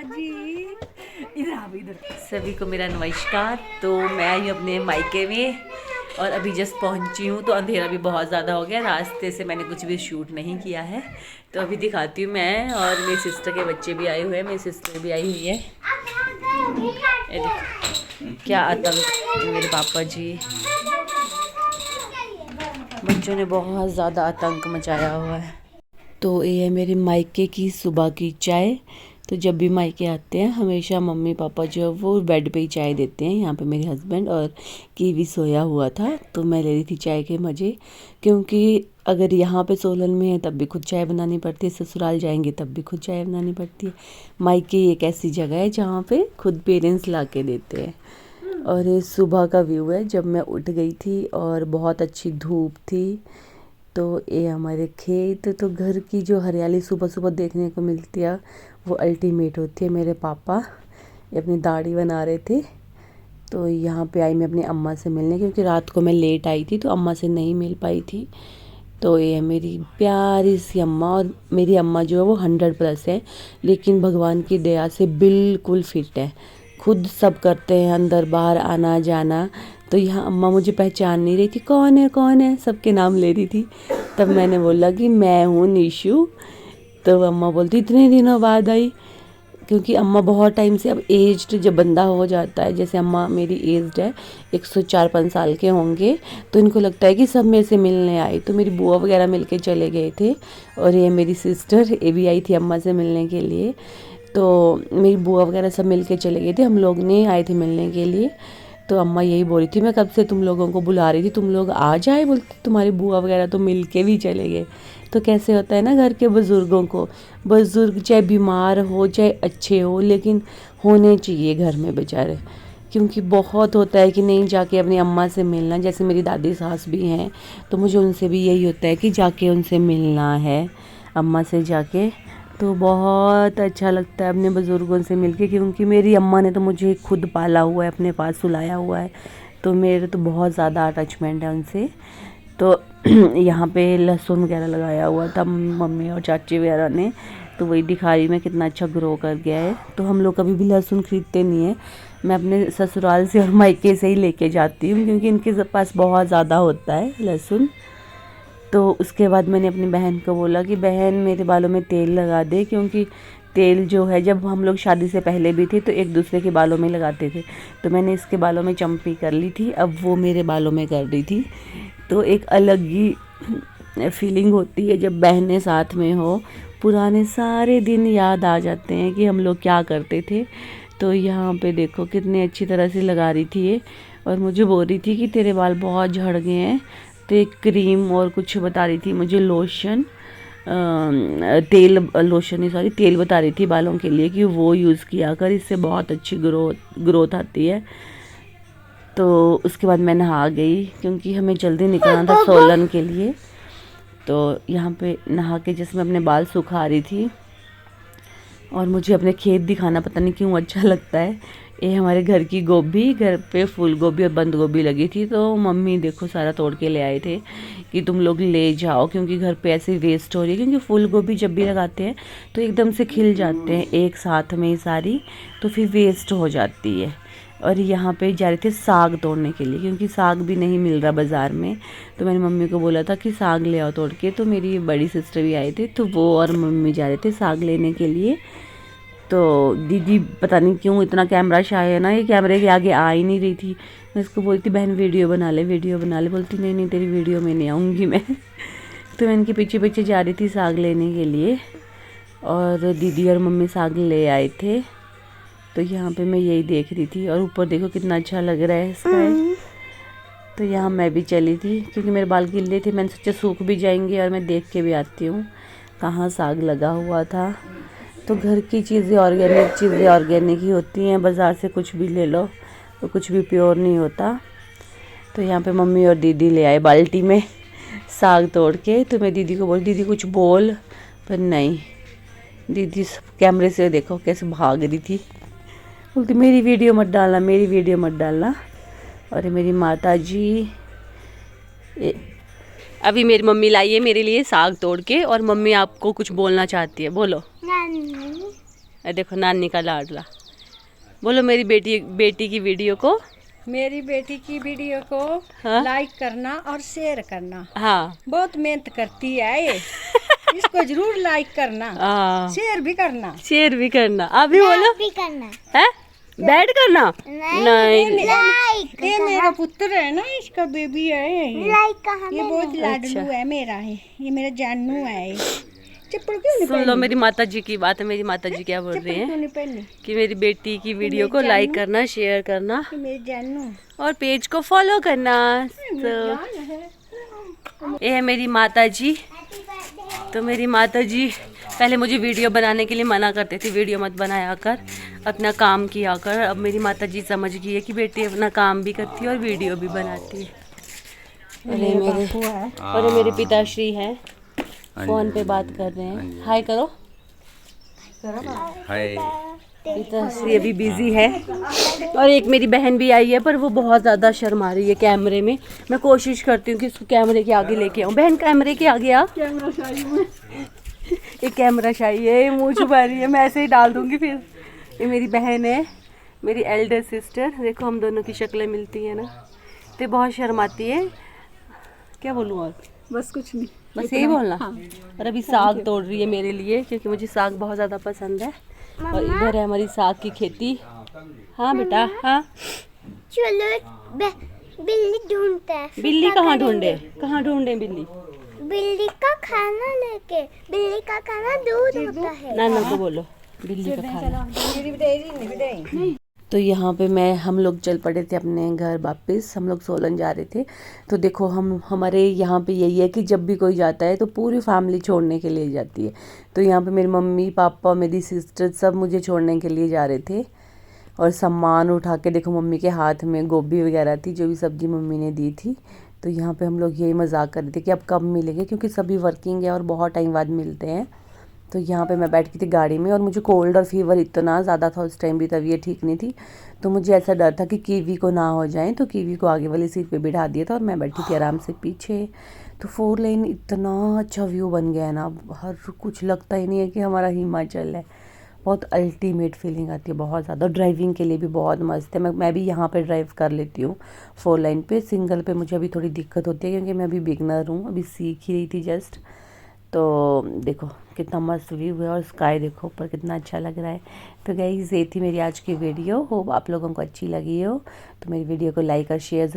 जी, इधर आओ इधर। सभी को मेरा नमस्कार। तो मैं आई हूँ अपने मायके में और अभी जस्ट पहुँची हूँ। तो अंधेरा भी बहुत ज़्यादा हो गया, रास्ते से मैंने कुछ भी शूट नहीं किया है। तो अभी दिखाती हूँ। मैं और मेरी सिस्टर के बच्चे भी आए हुए हैं, मेरी सिस्टर भी आई हुई है। ये देखो क्या आतंक मेरे पापा जी, बच्चों ने बहुत ज़्यादा आतंक मचाया हुआ है। तो ये है मेरे मायके की सुबह की चाय। तो जब भी मायके आते हैं हमेशा मम्मी पापा जो है वो बेड पे ही चाय देते हैं। यहाँ पे मेरे हस्बैंड और कीवी सोया हुआ था, तो मैं ले रही थी चाय के मज़े। क्योंकि अगर यहाँ पे सोलन में है तब भी खुद चाय बनानी पड़ती है, ससुराल जाएंगे तब भी खुद चाय बनानी पड़ती है। मायके एक ऐसी जगह है जहाँ पे खुद पेरेंट्स ला के देते हैं। और ये सुबह का व्यू है जब मैं उठ गई थी और बहुत अच्छी धूप थी। तो ये हमारे खेत, तो घर की जो हरियाली सुबह सुबह देखने को मिलती है वो अल्टीमेट होती है। मेरे पापा अपनी दाढ़ी बना रहे थे, तो यहाँ पे आई मैं अपनी अम्मा से मिलने, क्योंकि रात को मैं लेट आई थी तो अम्मा से नहीं मिल पाई थी। तो ये है मेरी प्यारी सी अम्मा। और मेरी अम्मा जो है वो 100+ है, लेकिन भगवान की दया से बिल्कुल फिट है। खुद सब करते हैं, अंदर बाहर आना जाना। तो यहाँ अम्मा मुझे पहचान नहीं रही थी, कौन है सबके नाम ले रही थी। तब मैंने बोला कि मैं हूँ निशु। तो अम्मा बोलती इतने दिनों बाद आई, क्योंकि अम्मा बहुत टाइम से, अब एज्ड जब बंदा हो जाता है, जैसे अम्मा मेरी एज्ड है 104-5 साल के होंगे, तो इनको लगता है कि सब मेरे से मिलने आए। तो मेरी बुआ वगैरह मिल के चले गए थे। और ये मेरी सिस्टर ये भी आई थी अम्मा से मिलने के लिए। तो मेरी बुआ वगैरह सब मिल के चले गए थे, हम लोग नहीं आए थे मिलने के लिए। तो अम्मा यही बोल रही थी मैं कब से तुम लोगों को बुला रही थी, तुम लोग आ जाए। बोलती तुम्हारी बुआ वगैरह तो मिल के भी चले गए। तो कैसे होता है ना घर के बुज़ुर्गों को, बुज़ुर्ग चाहे बीमार हो चाहे अच्छे हो, लेकिन होने चाहिए घर में बेचारे। क्योंकि बहुत होता है कि नहीं जाके अपनी अम्मा से मिलना। जैसे मेरी दादी सास भी हैं, तो मुझे उनसे भी यही होता है कि जाके उनसे मिलना है, अम्मा से जाके। तो बहुत अच्छा लगता है अपने बुज़ुर्गों से मिलके, क्योंकि मेरी अम्मा ने तो मुझे खुद पाला हुआ है, अपने पास सुलाया हुआ है। तो मेरे तो बहुत ज़्यादा अटैचमेंट है उनसे। तो यहाँ पे लहसुन वगैरह लगाया हुआ था मम्मी और चाची वगैरह ने, तो वही दिखा रही मैं कितना अच्छा ग्रो कर गया है। तो हम लोग कभी भी लहसुन खरीदते नहीं है, मैं अपने ससुराल से और मायके से ही लेके जाती हूँ, क्योंकि इनके पास बहुत ज़्यादा होता है लहसुन। तो उसके बाद मैंने अपनी बहन को बोला कि बहन मेरे बालों में तेल लगा दे, क्योंकि तेल जो है जब हम लोग शादी से पहले भी थे तो एक दूसरे के बालों में लगाते थे। तो मैंने इसके बालों में चंपी कर ली थी, अब वो मेरे बालों में कर रही थी। तो एक अलग ही फीलिंग होती है जब बहनें साथ में हो। पुराने सारे दिन याद आ जाते हैं कि हम लोग क्या करते थे। तो यहाँ पे देखो कितनी अच्छी तरह से लगा रही थी ये, और मुझे बोल रही थी कि तेरे बाल बहुत झड़ गए हैं। तो एक क्रीम और कुछ बता रही थी मुझे, लोशन तेल, लोशन नहीं सॉरी तेल बता रही थी बालों के लिए कि वो यूज़ किया कर, इससे बहुत अच्छी ग्रोथ आती है। तो उसके बाद मैं नहा गई, क्योंकि हमें जल्दी निकलना था सोलन के लिए। तो यहाँ पे नहा के जिसमें अपने बाल सुखा रही थी, और मुझे अपने खेत दिखाना पता नहीं क्यों अच्छा लगता है। ये हमारे घर की गोभी, घर पे फूल गोभी और बंद गोभी लगी थी, तो मम्मी देखो सारा तोड़ के ले आए थे कि तुम लोग ले जाओ, क्योंकि घर पे ऐसे वेस्ट हो रही है। क्योंकि फूल गोभी जब भी लगाते हैं तो एकदम से खिल जाते हैं एक साथ में ही सारी, तो फिर वेस्ट हो जाती है। और यहाँ पे जा रहे थे साग तोड़ने के लिए, क्योंकि साग भी नहीं मिल रहा बाज़ार में। तो मैंने मम्मी को बोला था कि साग ले आओ तोड़ के। तो मेरी बड़ी सिस्टर भी आए थे, तो वो और मम्मी जा रहे थे साग लेने के लिए। तो दीदी पता नहीं क्यों इतना कैमरा शाय है ना, ये कैमरे के आगे आ ही नहीं रही थी। मैं इसको बोलती बहन वीडियो बना ले, वीडियो बना ले। बोलती नहीं नहीं तेरी वीडियो में नहीं आऊँगी मैं। तो मैं इनके पीछे पीछे जा रही थी साग लेने के लिए, और दीदी और मम्मी साग ले आए थे। तो यहाँ पे मैं यही देख रही थी, और ऊपर देखो कितना अच्छा लग रहा है स्काई। तो यहाँ मैं भी चली थी, क्योंकि मेरे बाल गिले थे, मैंने सोचा सूख भी जाएंगे और मैं देख के भी आती हूँ कहाँ साग लगा हुआ था। तो घर की चीज़ें ऑर्गेनिक ही होती हैं, बाज़ार से कुछ भी ले लो तो कुछ भी प्योर नहीं होता। तो यहाँ पे मम्मी और दीदी ले आए बाल्टी में साग तोड़ के। तो मैं दीदी को बोली दीदी कुछ बोल, पर नहीं, दीदी कैमरे से देखो कैसे भाग रही थी, बोलती मेरी वीडियो मत डालना, मेरी वीडियो मत डालना। और मेरी माता जी अभी मेरी मम्मी लाई है मेरे लिए साग तोड़ के, और मम्मी आपको कुछ बोलना चाहती है, बोलो। देखो नानी का लाडला। बोलो मेरी बेटी की वीडियो को, मेरी बेटी की वीडियो को हाँ? लाइक करना और शेयर करना। हाँ बहुत मेहनत करती है ये। इसको जरूर लाइक करना, हाँ, शेयर भी करना। शेयर भी करना। आप भी बोलो भी करना है, बैठ करना नहीं। लाइक ये मेरा पुत्र है ना, इसका बेबी है ये। लाइक कहाँ ये बहुत लाडलू है मेरा है, ये मेरा जानू है ये। चप्पल क्यों नहीं सुन लो मेरी माता जी की बात है। मेरी माता जी क्या बोल रही क्यों हैं नहीं पहनी? कि मेरी बेटी की वीडियो को लाइक करना, शेयर करना ये मेरे जानू और पेज को फॉलो करना। तो ये है मेरी माता जी। तो मेरी माता जी पहले मुझे वीडियो बनाने के लिए मना करते थे, वीडियो मत बनाया कर, अपना काम किया कर। अब मेरी माता जी समझ गई है कि बेटी अपना काम भी करती है और वीडियो भी बनाती है। और ये मेरे पिताश्री हैं, फोन पे बात कर रहे हैं। हाय करो। हाय। पिताश्री अभी बिजी है। और एक मेरी बहन भी आई है, पर वो बहुत ज़्यादा शर्मा रही है कैमरे में। मैं कोशिश करती हूँ कि उसको कैमरे के आगे लेके आऊँ। बहन कैमरे के आगे आ। ये कैमरा शाही है, मुँह छुपा रही है, मैं ऐसे ही डाल दूँगी फिर। ये मेरी बहन है, मेरी एल्डर सिस्टर। देखो हम दोनों की शक्लें मिलती हैं ना। तो बहुत शर्माती है। क्या बोलूँ और? बस कुछ नहीं, बस यही बोलना। और अभी साग तोड़ रही है मेरे लिए, क्योंकि मुझे साग बहुत ज़्यादा पसंद है। और इधर है हमारी साग की खेती। हाँ बेटा, हाँ। चलो बिल्ली ढूंढते हैं। बिल्ली कहाँ ढूंढे? कहाँ ढूंढे बिल्ली? बिल्ली का खाना लेके, बिल्ली का खाना दूध होता है। नाना को बोलो बिल्ली का खाना। मेरी नहीं। तो यहाँ पे हम लोग चल पड़े थे अपने घर वापस। हम लोग सोलन जा रहे थे। तो देखो हमारे यहाँ पे यही है कि जब भी कोई जाता है तो पूरी फैमिली छोड़ने के लिए जाती है। तो यहाँ पे मेरी मम्मी पापा, मेरी सिस्टर सब मुझे छोड़ने के लिए जा रहे थे। और सामान उठा के देखो मम्मी के हाथ में गोभी वगैरह थी, जो भी सब्ज़ी मम्मी ने दी थी। तो यहाँ पे हम लोग यही मजाक कर रहे थे कि अब कब मिलेंगे, क्योंकि सभी वर्किंग है और बहुत टाइम बाद मिलते हैं। तो यहाँ पे मैं बैठ गई थी गाड़ी में, और मुझे कोल्ड और फीवर इतना ज़्यादा था उस टाइम भी, तबीयत ठीक नहीं थी। तो मुझे ऐसा डर था कि कीवी को ना हो जाए, तो कीवी को आगे वाली सीट पे बिठा दिया था और मैं बैठी थी आराम से पीछे। तो 4 लेन इतना अच्छा व्यू बन गया है ना, हर कुछ लगता ही नहीं है कि हमारा हिमाचल है। बहुत अल्टीमेट फीलिंग आती है, बहुत ज़्यादा। ड्राइविंग के लिए भी बहुत मस्त है। मैं भी यहाँ पे ड्राइव कर लेती हूँ 4 लाइन पे। सिंगल पे मुझे अभी थोड़ी दिक्कत होती है, क्योंकि मैं अभी बिगनर हूँ, अभी सीख ही रही थी जस्ट। तो देखो कितना मस्त व्यू है, और स्काई देखो ऊपर कितना अच्छा लग रहा है। तो गाइस ये थी मेरी आज की वीडियो। होप आप लोगों को अच्छी लगी हो। तो मेरी वीडियो को लाइक और शेयर